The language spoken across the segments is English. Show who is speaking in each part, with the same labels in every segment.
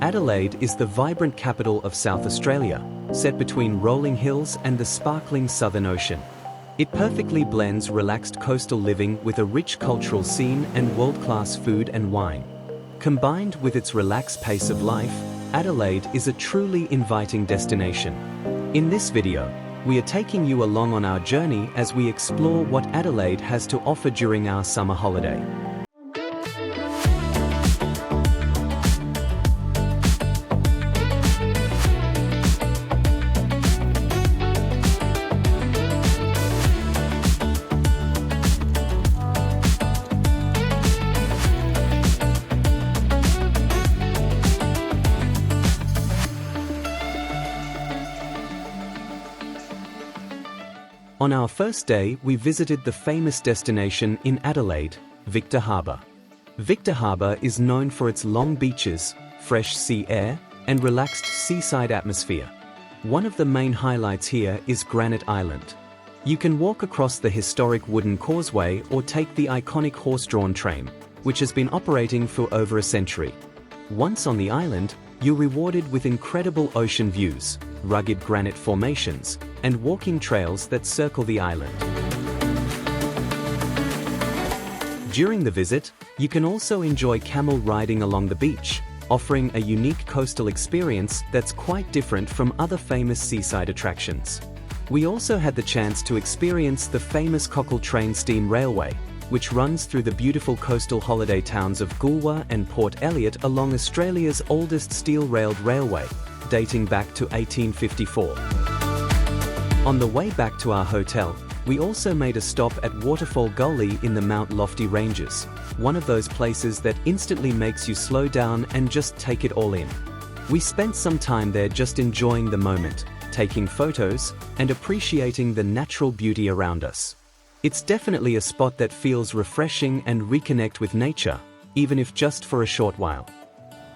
Speaker 1: Adelaide is the vibrant capital of South Australia, set between rolling hills and the sparkling Southern Ocean. It perfectly blends relaxed coastal living with a rich cultural scene and world-class food and wine. Combined with its relaxed pace of life, Adelaide is a truly inviting destination. In this video, we are taking you along on our journey as we explore what Adelaide has to offer during our summer holiday. On our first day, we visited the famous destination in Adelaide, Victor Harbour. Victor Harbour is known for its long beaches, fresh sea air, and relaxed seaside atmosphere. One of the main highlights here is Granite Island. You can walk across the historic wooden causeway or take the iconic horse-drawn train, which has been operating for over a century. Once on the island, you're rewarded with incredible ocean views, rugged granite formations, and walking trails that circle the island. During the visit, you can also enjoy camel riding along the beach, offering a unique coastal experience that's quite different from other famous seaside attractions. We also had the chance to experience the famous Cockle Train Steam Railway, which runs through the beautiful coastal holiday towns of Goolwa and Port Elliot along Australia's oldest steel-railed railway, dating back to 1854. On the way back to our hotel, we also made a stop at Waterfall Gully in the Mount Lofty Ranges, one of those places that instantly makes you slow down and just take it all in. We spent some time there just enjoying the moment, taking photos, and appreciating the natural beauty around us. It's definitely a spot that feels refreshing and reconnect with nature, even if just for a short while.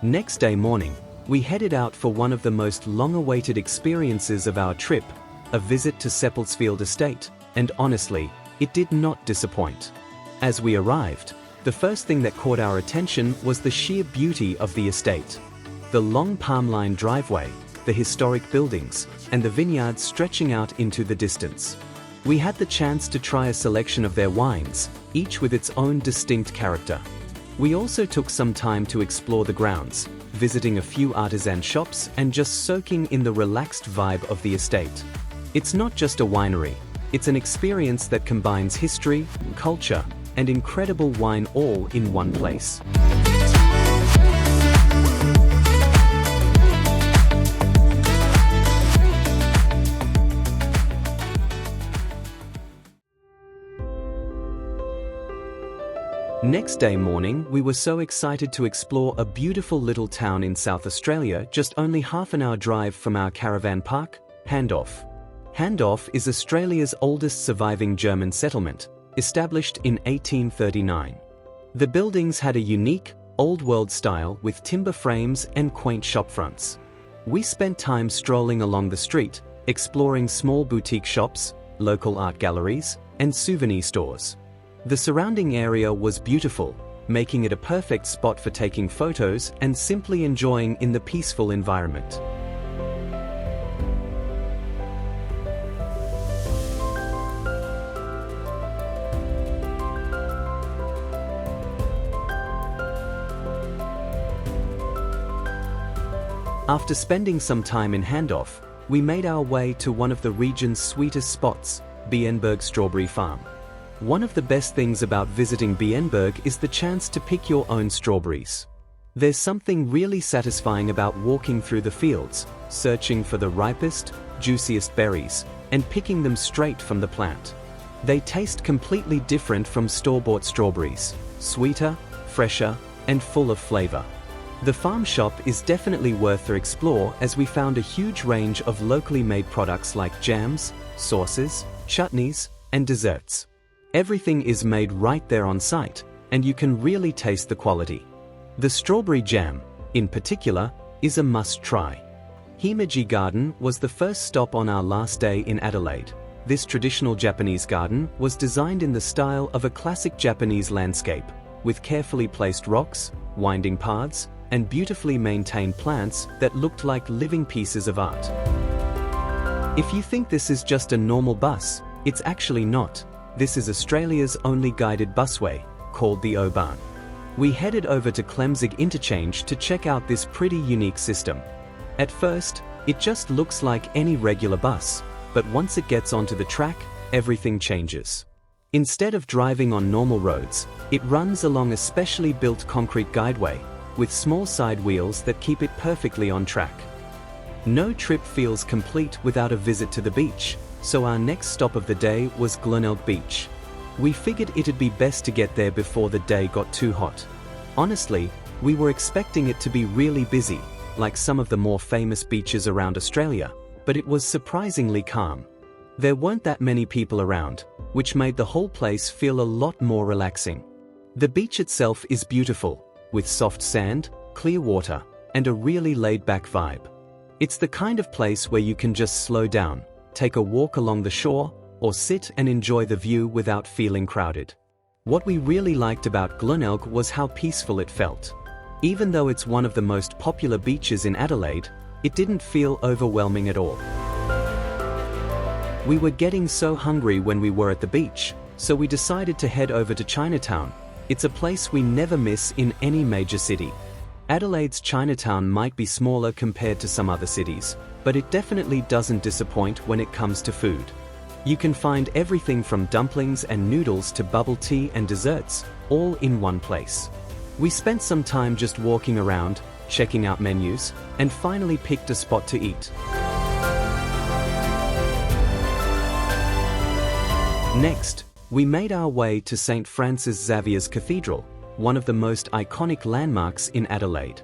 Speaker 1: Next day morning, we headed out for one of the most long-awaited experiences of our trip, a visit to Seppeltsfield Estate, and honestly, it did not disappoint. As we arrived, the first thing that caught our attention was the sheer beauty of the estate. The long palm-lined driveway, the historic buildings, and the vineyards stretching out into the distance. We had the chance to try a selection of their wines, each with its own distinct character. We also took some time to explore the grounds, visiting a few artisan shops and just soaking in the relaxed vibe of the estate. It's not just a winery, it's an experience that combines history, culture, and incredible wine all in one place. Next day morning, we were so excited to explore a beautiful little town in South Australia just only half an hour drive from our caravan park, Handorf. Handorf is Australia's oldest surviving German settlement, established in 1839. The buildings had a unique, old-world style with timber frames and quaint shopfronts. We spent time strolling along the street, exploring small boutique shops, local art galleries, and souvenir stores. The surrounding area was beautiful, making it a perfect spot for taking photos and simply enjoying in the peaceful environment. After spending some time in Handorf, we made our way to one of the region's sweetest spots, Bienberg Strawberry Farm. One of the best things about visiting Bienberg is the chance to pick your own strawberries. There's something really satisfying about walking through the fields, searching for the ripest, juiciest berries, and picking them straight from the plant. They taste completely different from store-bought strawberries, sweeter, fresher, and full of flavor. The farm shop is definitely worth the explore as we found a huge range of locally made products like jams, sauces, chutneys, and desserts. Everything is made right there on site, and you can really taste the quality. The strawberry jam, in particular, is a must-try. Himeji Garden was the first stop on our last day in Adelaide. This traditional Japanese garden was designed in the style of a classic Japanese landscape, with carefully placed rocks, winding paths, and beautifully maintained plants that looked like living pieces of art. If you think this is just a normal bus, it's actually not. This is Australia's only guided busway, called the O-Bahn. We headed over to Clemzig Interchange to check out this pretty unique system. At first, it just looks like any regular bus, but once it gets onto the track, everything changes. Instead of driving on normal roads, it runs along a specially built concrete guideway, with small side wheels that keep it perfectly on track. No trip feels complete without a visit to the beach, so our next stop of the day was Glenelg Beach. We figured it'd be best to get there before the day got too hot. Honestly, we were expecting it to be really busy, like some of the more famous beaches around Australia, but it was surprisingly calm. There weren't that many people around, which made the whole place feel a lot more relaxing. The beach itself is beautiful, with soft sand, clear water, and a really laid-back vibe. It's the kind of place where you can just slow down, take a walk along the shore, or sit and enjoy the view without feeling crowded. What we really liked about Glenelg was how peaceful it felt. Even though it's one of the most popular beaches in Adelaide, it didn't feel overwhelming at all. We were getting so hungry when we were at the beach, so we decided to head over to Chinatown. It's a place we never miss in any major city. Adelaide's Chinatown might be smaller compared to some other cities, but it definitely doesn't disappoint when it comes to food. You can find everything from dumplings and noodles to bubble tea and desserts, all in one place. We spent some time just walking around, checking out menus, and finally picked a spot to eat. Next, we made our way to St. Francis Xavier's Cathedral, one of the most iconic landmarks in Adelaide.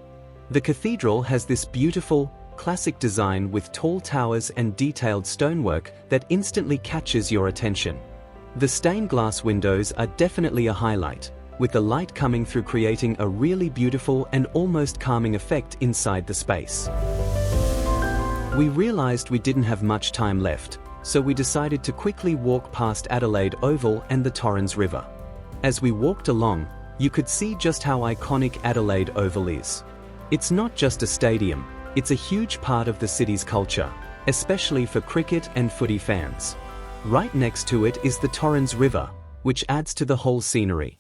Speaker 1: The cathedral has this beautiful, classic design with tall towers and detailed stonework that instantly catches your attention. The stained glass windows are definitely a highlight, with the light coming through creating a really beautiful and almost calming effect inside the space. We realized we didn't have much time left, so we decided to quickly walk past Adelaide Oval and the Torrens River. As we walked along, you could see just how iconic Adelaide Oval is. It's not just a stadium, it's a huge part of the city's culture, especially for cricket and footy fans. Right next to it is the Torrens River, which adds to the whole scenery.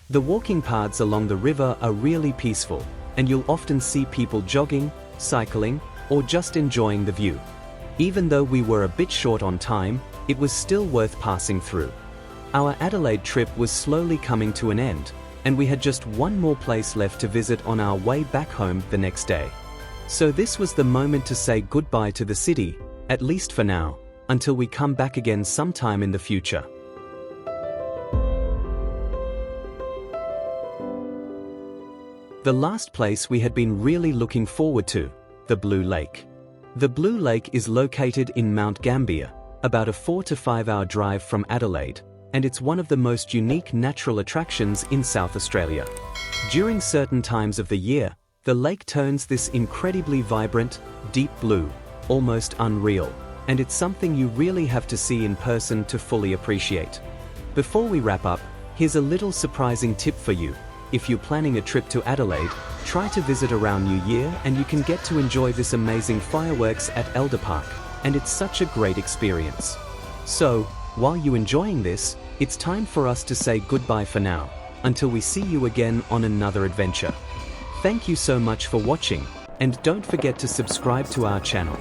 Speaker 1: The walking paths along the river are really peaceful, and you'll often see people jogging, cycling, or just enjoying the view. Even though we were a bit short on time, it was still worth passing through. Our Adelaide trip was slowly coming to an end, and we had just one more place left to visit on our way back home the next day. So this was the moment to say goodbye to the city, at least for now, until we come back again sometime in the future. The last place we had been really looking forward to, the Blue Lake. The Blue Lake is located in Mount Gambier, about a 4 to 5 hour drive from Adelaide, and it's one of the most unique natural attractions in South Australia. During certain times of the year, the lake turns this incredibly vibrant, deep blue, almost unreal, and it's something you really have to see in person to fully appreciate. Before we wrap up, here's a little surprising tip for you. If you're planning a trip to Adelaide, try to visit around New Year and you can get to enjoy this amazing fireworks at Elder Park, and it's such a great experience. So, while you're enjoying this, it's time for us to say goodbye for now, until we see you again on another adventure. Thank you so much for watching, and don't forget to subscribe to our channel.